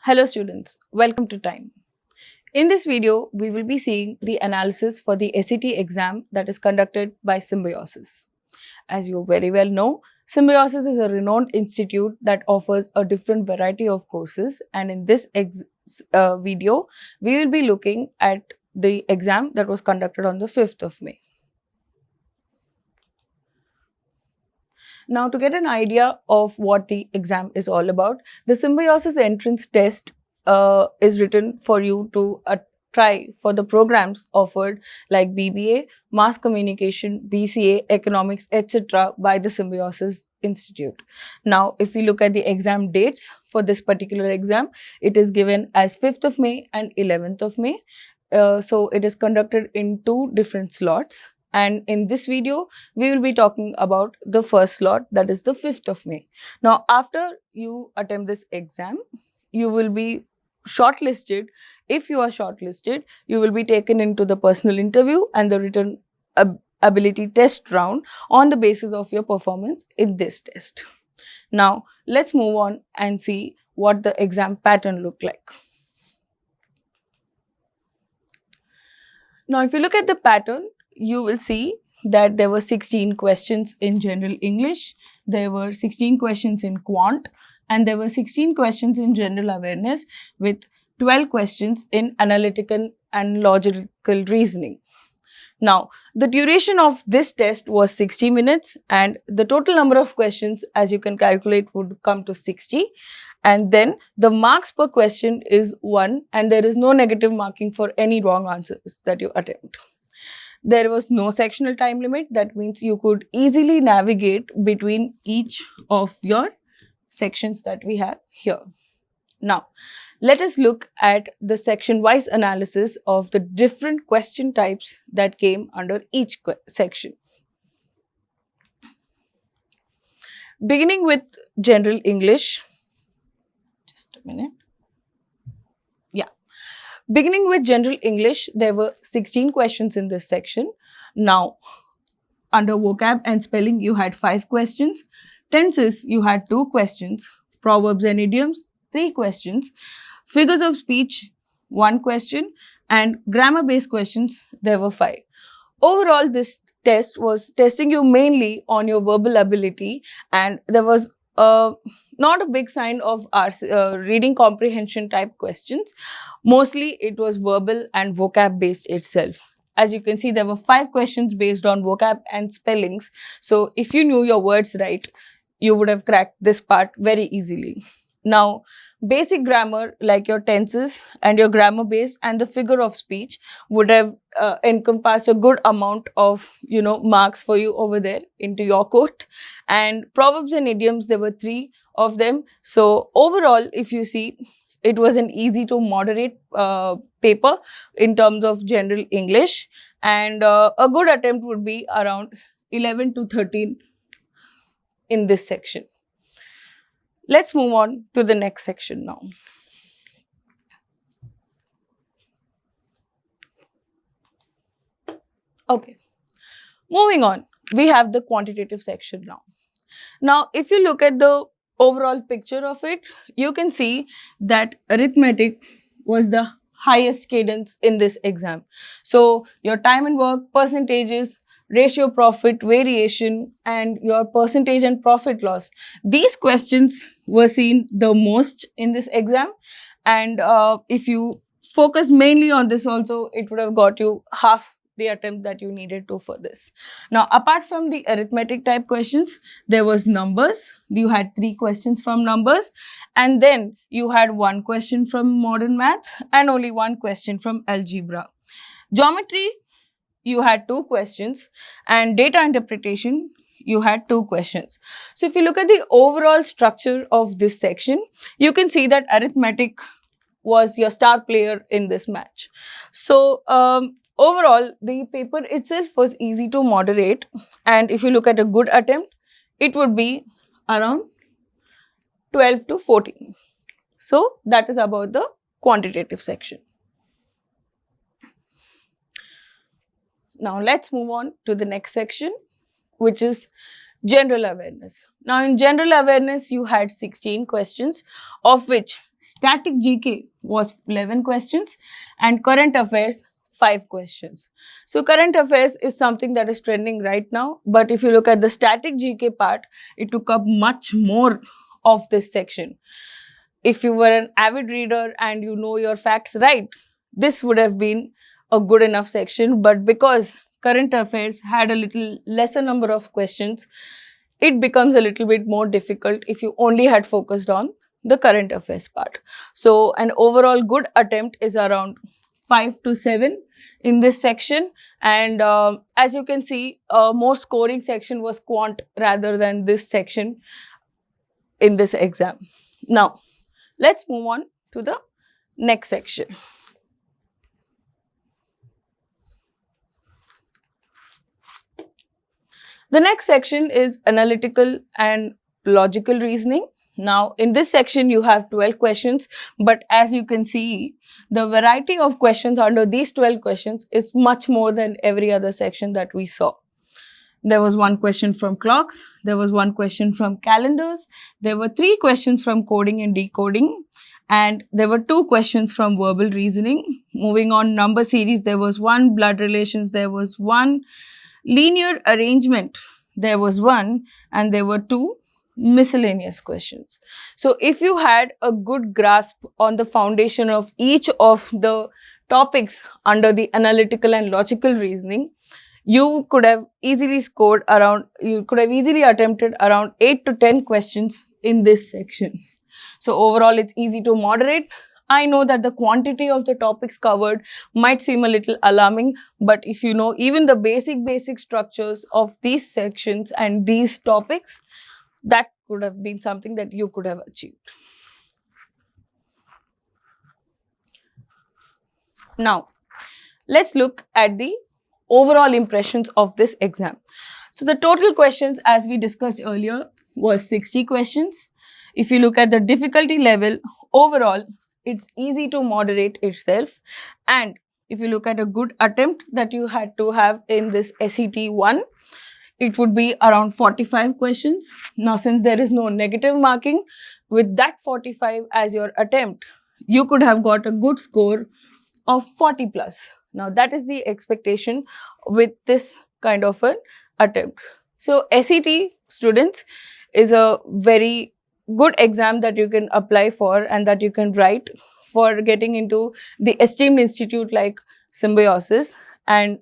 Hello students, welcome to Time. In this video, we will be seeing the analysis for the SAT exam that is conducted by Symbiosis. As you very well know, Symbiosis is a renowned institute that offers a different variety of courses, and in this video, we will be looking at the exam that was conducted on the 5th of May. Now, to get an idea of what the exam is all about, the Symbiosis entrance test is written for you to try for the programs offered like BBA, Mass Communication, BCA, Economics, etc. by the Symbiosis Institute. Now, if we look at the exam dates for this particular exam, it is given as 5th of May and 11th of May. So, it is conducted in two different slots. And in this video, we will be talking about the first slot, that is the 5th of May. Now, after you attempt this exam, you will be shortlisted. If you are shortlisted, you will be taken into the personal interview and the written ability test round on the basis of your performance in this test. Now, let's move on and see what the exam pattern looked like. Now, if you look at the pattern, you will see that there were 16 questions in General English, there were 16 questions in Quant, and there were 16 questions in General Awareness with 12 questions in Analytical and Logical Reasoning. Now, the duration of this test was 60 minutes and the total number of questions, as you can calculate, would come to 60. And then the marks per question is 1 and there is no negative marking for any wrong answers that you attempt. There was no sectional time limit. That means you could easily navigate between each of your sections that we have here. Now, let us look at the section-wise analysis of the different question types that came under each section. Beginning with General English, just a minute. Beginning with General English, there were 16 questions in this section. Now, under vocab and spelling, you had 5 questions. Tenses, you had 2 questions. Proverbs and idioms, 3 questions. Figures of speech, 1 question. And grammar-based questions, there were 5. Overall, this test was testing you mainly on your verbal ability, and there was not a big sign of reading comprehension type questions. Mostly it was verbal and vocab based itself. As you can see, there were 5 questions based on vocab and spellings. So if you knew your words right, you would have cracked this part very easily. Now, basic grammar like your tenses and your grammar base and the figure of speech would have encompassed a good amount of marks for you over there into your quote. And proverbs and idioms, there were 3 of them. So overall, if you see, it was an easy to moderate paper in terms of General English, and a good attempt would be around 11 to 13 in this section. Let's move on to the next section now. Okay, moving on, we have the quantitative section now. Now, if you look at the overall picture of it, you can see that arithmetic was the highest cadence in this exam. So, your time and work, percentages, ratio profit, variation, and your percentage and profit loss. These questions were seen the most in this exam. And if you focus mainly on this also, it would have got you half the attempt that you needed to for this. Now, apart from the arithmetic type questions, there was numbers. You had 3 questions from numbers, and then you had 1 question from modern maths and only 1 question from algebra. Geometry, you had 2 questions, and data interpretation, you had 2 questions. So, if you look at the overall structure of this section, you can see that arithmetic was your star player in this match. So, overall, the paper itself was easy to moderate, and if you look at a good attempt, it would be around 12 to 14. So, that is about the quantitative section. Now, let's move on to the next section, which is General Awareness. Now, in General Awareness, you had 16 questions, of which Static GK was 11 questions and current affairs 5 questions. So current affairs is something that is trending right now, but if you look at the static GK part, it took up much more of this section. If you were an avid reader and you know your facts right, this would have been a good enough section, but because current affairs had a little lesser number of questions, it becomes a little bit more difficult if you only had focused on the current affairs part. So an overall good attempt is around 5 to 7 in this section, and as you can see, more scoring section was quant rather than this section in this exam. Now let's move on to the next section. The next section is analytical and logical reasoning. Now, in this section, you have 12 questions, but as you can see, the variety of questions under these 12 questions is much more than every other section that we saw. There was one question from clocks, there was one question from calendars, there were 3 questions from coding and decoding, and there were 2 questions from verbal reasoning. Moving on, number series, there was 1, blood relations, there was 1, linear arrangement, there was 1, and there were 2 miscellaneous questions. So if you had a good grasp on the foundation of each of the topics under the analytical and logical reasoning, you could have easily attempted around 8 to 10 questions in this section. So overall, it's easy to moderate. I know that the quantity of the topics covered might seem a little alarming, but if you know even the basic structures of these sections and these topics, that could have been something that you could have achieved. Now, let's look at the overall impressions of this exam. So the total questions, as we discussed earlier, was 60 questions. If you look at the difficulty level, overall, it's easy to moderate itself. And if you look at a good attempt that you had to have in this SET 1, it would be around 45 questions. Now, since there is no negative marking, with that 45 as your attempt, you could have got a good score of 40 plus. Now, that is the expectation with this kind of an attempt. So, SET students is a very good exam that you can apply for and that you can write for getting into the esteemed institute like Symbiosis. And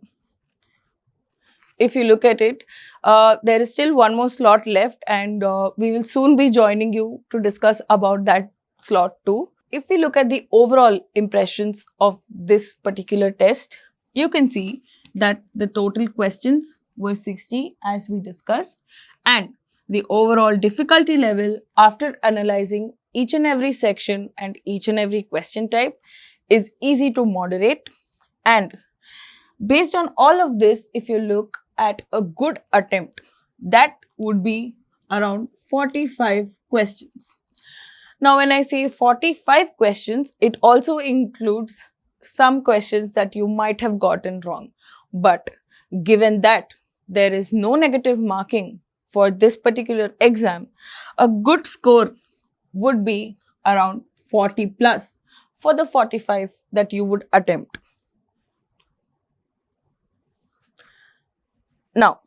if you look at it, there is still one more slot left, and we will soon be joining you to discuss about that slot too. If we look at the overall impressions of this particular test, you can see that the total questions were 60 as we discussed, and the overall difficulty level after analyzing each and every section and each and every question type is easy to moderate. And based on all of this, if you look at a good attempt, that would be around 45 questions. Now, when I say 45 questions, it also includes some questions that you might have gotten wrong. But given that there is no negative marking for this particular exam, a good score would be around 40 plus for the 45 that you would attempt. Now,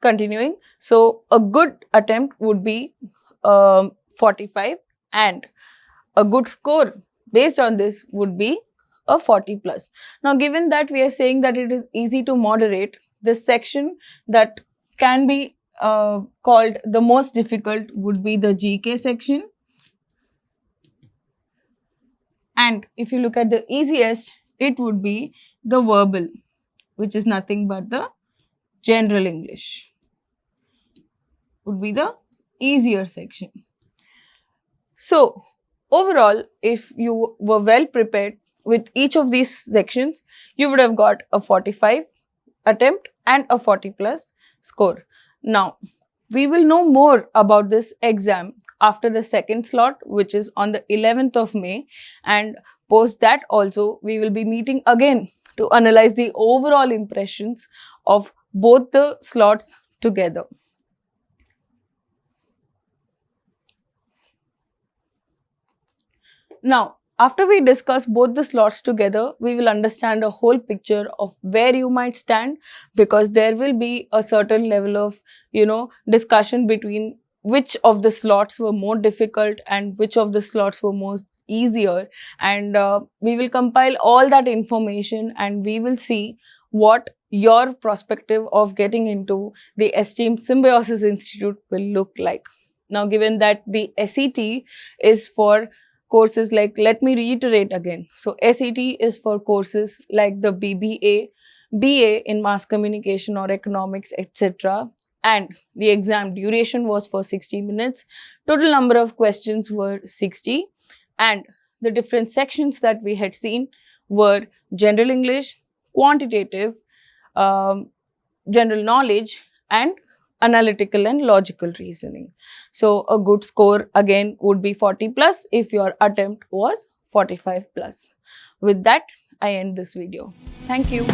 continuing, so a good attempt would be 45, and a good score based on this would be a 40 plus. Now, given that we are saying that it is easy to moderate, this section that can be called the most difficult would be the GK section. And if you look at the easiest, it would be the verbal, which is nothing but the general English, would be the easier section. So, overall, if you were well prepared with each of these sections, you would have got a 45 attempt and a 40 plus score. Now, we will know more about this exam after the second slot, which is on the 11th of May, and post that also we will be meeting again to analyze the overall impressions of both the slots together. Now, after we discuss both the slots together, we will understand a whole picture of where you might stand, because there will be a certain level of, discussion between which of the slots were more difficult and which of the slots were most easier. And we will compile all that information and we will see what your perspective of getting into the esteemed Symbiosis Institute will look like. Now, given that the SET is for courses like, let me reiterate again. So, SET is for courses like the BBA, BA in Mass Communication or Economics, etc. And the exam duration was for 60 minutes. Total number of questions were 60. And the different sections that we had seen were General English, Quantitative, General Knowledge, and Analytical and Logical Reasoning. So, a good score again would be 40 plus if your attempt was 45 plus. With that, I end this video. Thank you.